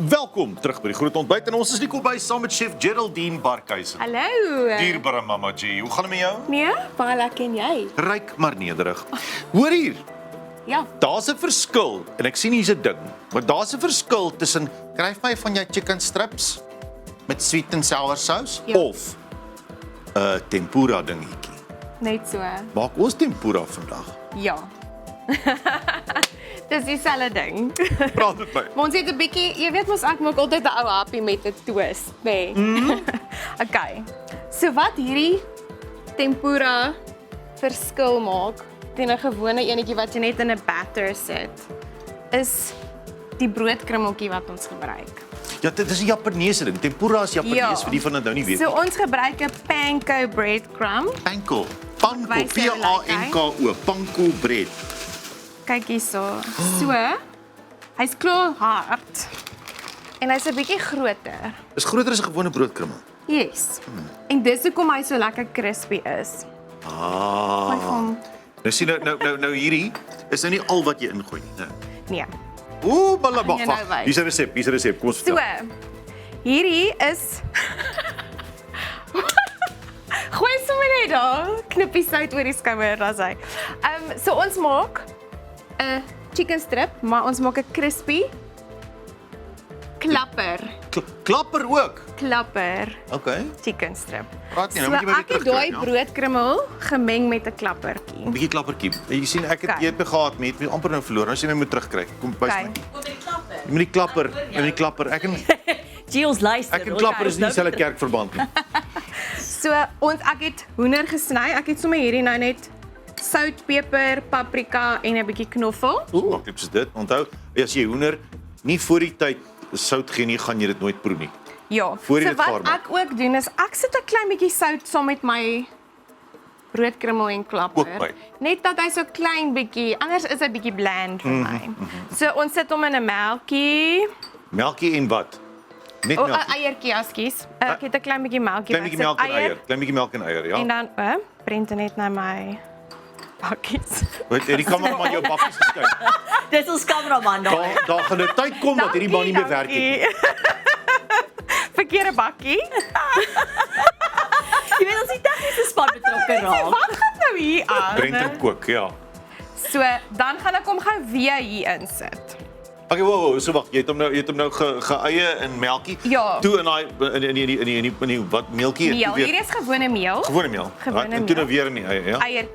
Welkom terug by die Groot Ontbyt en ons is nie by saam met chef Geraldine Barkhuizen. Hallo. Dierbare Mama G, hoe gaan dit met jou? Nee, baie lekker en jy? Ryk maar nederig. Hoor hier, Ja. daar's 'n verskil en ek sien hier's 'n ding, maar daar's 'n verskil tussen kry my van jou chicken strips met sweet and sour sous Ja. of 'n tempura dingetjie. Net so. Maak ons tempura vandag. Ja. Dis dieselfde ding. Praat met my. Maar ons het 'n bietjie, jy weet mos ek maak altyd 'n ou happie met 'n twist, nê. Nee. Okay. So wat hierdie tempura verskil maak teen 'n gewone enetjie wat jy net in 'n batter sit, is die broodkrummeltjie wat ons gebruik. Ja, dit is 'n Japaneese ding. Tempura is Japanees vir die van dit nou nie weet. So ons gebruik 'n panko breadcrumb. Panko, Wys jy P-A-N-K-O, panko bread. Kyk hierso. So, hy's klaar hard. En hy's 'n bietjie groter. Is groter as 'n gewone broodkrummel. Yes. En dis hoekom hy so lekker crispy is. Ah. Nou sien nou hierdie is nou nie al wat jy ingooi nie. Nee. Ooh, Gaan jy nou wag. wys? Hier's 'n resep. Kom ons So, vertel. hierdie is Gooi sommer net daar. Knippie sout oor die skouer, daar's hy. So ons maak 'n chicken strip, maar ons maak 'n crispy klapper Klapper ook. Okay. chicken strip. Praat nie, nou So moet jy my weer ek het terugkry, daai ja. broodkrummel gemeng met 'n klappertjie. 'n Bietjie klappertjie. Jy sien ek het Okay. jy het my gehad met my amper nou verloor. Nou as jy my moet terugkry. Kom wys Okay. my. Jy moet die klapper. Ek en Ons luister. klapper is nie dieselfde kerkverband nie. So ek het hoender gesny. Ek het sommer hierdie nou net sout, peper, paprika en 'n bietjie knoffel. Ooh, maklik soos dit. Onthou, as jy hoender nie voor die tyd sout gee nie, gaan jy dit nooit proe nie. Ja. Voor jy So dit gaar wat maak. ek ook doen is ek sit 'n klein bietjie sout saam met my broodkrummel en klapper. Ook by. Net dat hy so klein bietjie, anders is hy bietjie bland vir my. So ons sit hom in 'n melkie. Melkie en wat? Net O, 'n melkie. eiertjie, ekskuus. Ek het 'n klein bietjie melkie. Klein bietjie melk en eier. Klein bietjie melk en eier, ja. En dan, Brent net na my bakkies. Weet jy, die kameraman jou bakkies geskei. Dis ons kameraman daar. Daar gaan 'n tyd kom dat hierdie man nie meer werk nie. Verkeerde bakkie. Jy weet ons die tegniese span betrokke raak. Wat gaan nou hier aan? Brent en kook, ja. So, dan gaan ek hom gou weer hier insit. Okay, wow, so wag, jy het hom nou geëie in melkie. Ja. Toe in daai in die wat meeltjie Meel, hier is gewone meel. gewone meel. Gewone En toe nou meel. weer in die eie, ja. Eier.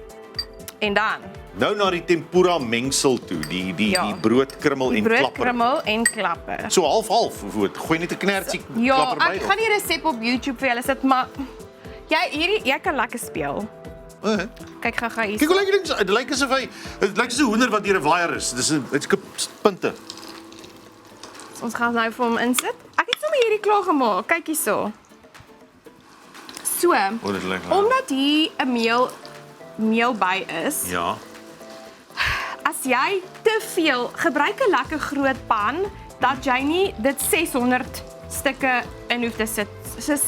En dan Nou na die tempura mengsel toe, die Ja. broodkrummel die en klapper. broodkrummel en klapper. So half, gooi net 'n knertjie Ja, klapper by. ek gaan die resep op YouTube vir julle sit, maar jy kan lekker speel. Kyk gou hier. Kyk hoe lyk die ding, dit lyk asof dit lyk soos 'n hoender wat deur 'n waier is. Dis 'n punte. Ons gaan nou vir hom insit. Ek het sommer hierdie klaar gemaak. Kyk hierso. So, O, dit lyk lekker. omdat hier 'n meel by is, Ja. as jy te veel gebruik 'n lekker groot pan dat jy nie dit 600 stukke in hoef te sit. Soos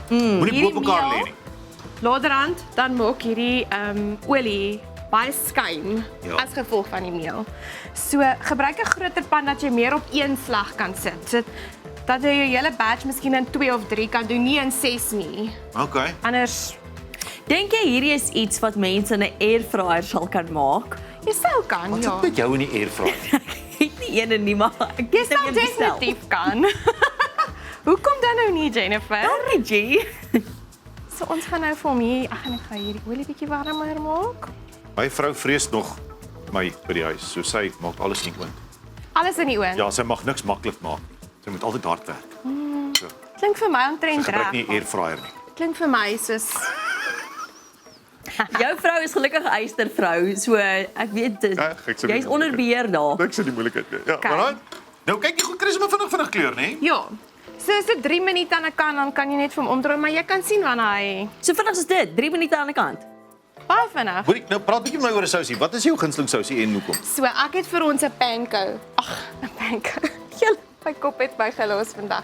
Moenie hierdie bo mekaar meel- lê nie. laterand dan maak hierdie olie baie skuim Ja. as gevolg van die meel. So gebruik 'n groter pan dat jy meer op een slag kan sit. So dat jy jou hele batch miskien in 2 of 3 kan doen, nie in 6 nie. Okay. Anders Dink jy hierdie is iets wat mense in 'n airfryer sal kan maak? jy sou kan, Wat ja. is met jou in die airfryer? Ek het nie een nie, maar ek Jy het nou sou een bestel. definitief kan. Hoekom dan nou nie, Jennifer? Dankie, G. So ons gaan nou vir hom hier, ek gaan hierdie olie bietjie warmer maak. My vrou vrees nog my by die huis. So sy maak alles in die oond. Alles in die oond. Ja, sy mag niks maklik maak nie. Sy moet altyd hard werk. So, Klink vir my sy omtrent gebruik nie 'n reg. airfryer nie. Klink vir my soos Jou vrou is gelukkig 'n eystervrou, so ek weet Ja, ek sou jy's nie onder beheer daar. Niks in die moeilikheid nie. Ja, Okay. maar dan nou kyk jy goed, kry jy maar vinnig kleur, nê? ja. So as dit 3 minute aan 'n kant, dan kan jy net vir hom omdraai, maar jy kan sien wanneer hy So vinnig is dit, 3 minute aan die kant. baie vinnig. Hoorie, nou praat bietjie met my oor 'n sousie. Wat is jou gunsteling sousie en hoekom? So ek het vir ons 'n panko. Ag, 'n panko. Julle, my kop het my gelos vandag.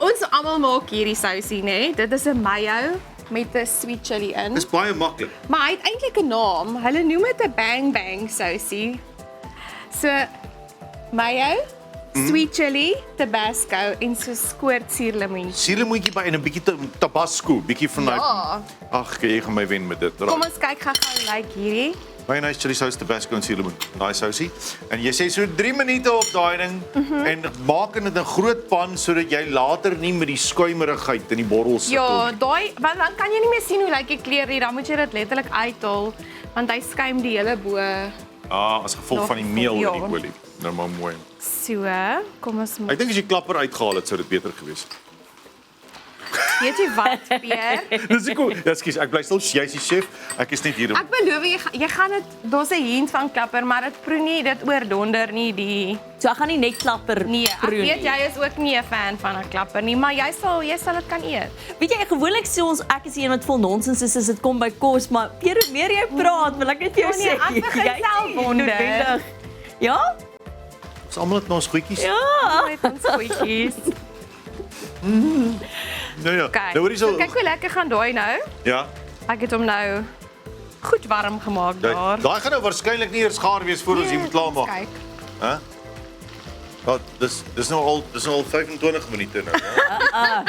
Ons almal maak hierdie sousie, nê? Dit is 'n mayo met 'n sweet chili in. Dis baie maklik. Maar hy het eintlik 'n naam. Hulle noem dit 'n bang bang sousie. So mayo, sweet chili, tabasco en so skoort suurlemoentjie. Suurlemoentjie by en 'n bietjie tabasco, bietjie van daai. Ja. Ag, jy gaan my wen met dit. Kom ons kyk gou lyk hierdie. Mayonnaise, chili sauce, tabasco en suurlemoen. Daai sousie. En jy sê so 3 minute op daai ding en maak dit in 'n groot pan sodat jy later nie met die skuimerigheid in die borrel sit. Ja, daai, want dan kan jy nie meer sien hoe lyk die kleur nie. Dan moet jy dit letterlik uithaal want hy skuim die hele bo. As gevolg van die meel Ja. in die olie. Nou maar mooi. So, kom ons Ek dink as jy klapper uitgehaal het, sou dit beter gewees het. weet jy wat, Pierre? Dis ek. Ja, ekskuus, ek bly stil. Jy's die chef. Ek is net hier om. Ek beloof jy gaan dit daar's 'n hint van klapper, maar dit proe nie, dit oordonder nie die So ek gaan nie net klapper Nee, ek proe weet nie. jy is ook nie 'n fan van 'n klapper nie, maar jy sal dit kan eet. Weet jy, gewoonlik sê ons ek is die een wat vol nonsens is as dit kom by kos, maar Pierre, hoe meer jy praat, wil ek net vir jou Nee, sê. ek begin jy self sê wonder. noodwendig. Ja? Ons almal het ons goedjies. Ja. Met ons goedjies. Nou ja. Kyk. Nou hoor jy So so. kyk hoe lekker gaan daai nou. Ja. Ek het hom nou goed warm gemaak daar. Daai gaan nou waarskynlik nie eers gaar wees voor ons hier moet klaarmaak. Kyk. Hæ? Wat dis nou al 25 minute nou, hè?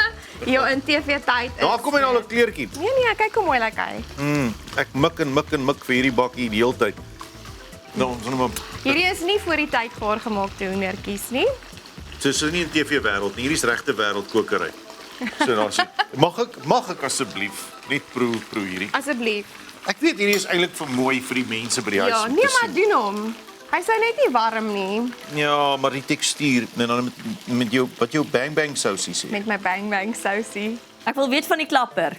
Jo, in TV tyd is. Daar kom hy nou al 'n kleertjie. Nee, kyk hoe mooi lyk hy. Ek mik en mik vir hierdie bakkie die hele tyd. Nou, ons moet maar Hierdie is nie voor die tyd gaar gemaakte hoendertjies nie. so nie in TV wêreld nie. Hierdie is regte wêreld kokery. So daar's mag ek asseblief net proe hierdie. Asseblief. Ek weet hierdie is eintlik vir mooi vir die mense by die huis. Ja, om nee te maar sien. doen hom. Hy sou net nie warm nie Ja, maar die tekstuur en dan met jou wat jou bang sousie sê. met my bang bang sousie. Ek wil weet van die klapper.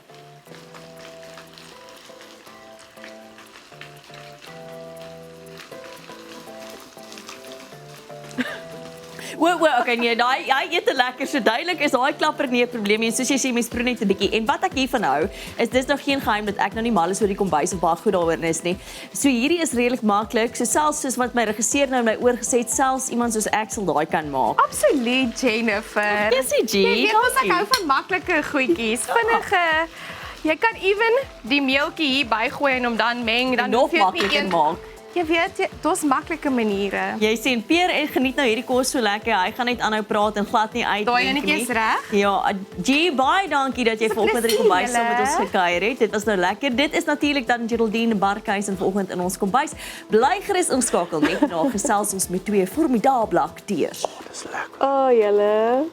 Okay, nee, hy eet te lekker. So duidelik is daai klapper nie 'n probleem nie. Soos jy sê, mens proe net 'n bietjie. En wat ek hiervan hou, is dis nog geen geheim dat ek nou nie mal is oor die kombuis of baie goed daaroor is nie. So hierdie is redelik maklik. So selfs soos wat my regisseur nou in my oor gesê het, selfs iemand soos ek sal daai kan maak. Absoluut, Jennifer. Jessie G, Jy weet mos ek dankie. hou van maklike goedjies. Vinnige. Jy kan ewen die meeltjie hier bygooi en hom dan meng, dan Nog hoef jy dit nie makliker maak. Jy weet, daar's maklike maniere. Jy sien Pierre en geniet nou hierdie kos so lekker. Hy gaan net aanhou praat en glad nie uit. Daai enetjie is reg. Ja, G, baie dankie dat jy vanoggend in die kombuis saam met ons julle. gekuier het. Dit was nou lekker. Dit is natuurlik dan Geraldine Barkhuis en vanoggend in ons kombuis. Bly gerus omskakel net na gesels ons met twee formidable akteurs. Dis lekker. O, julle.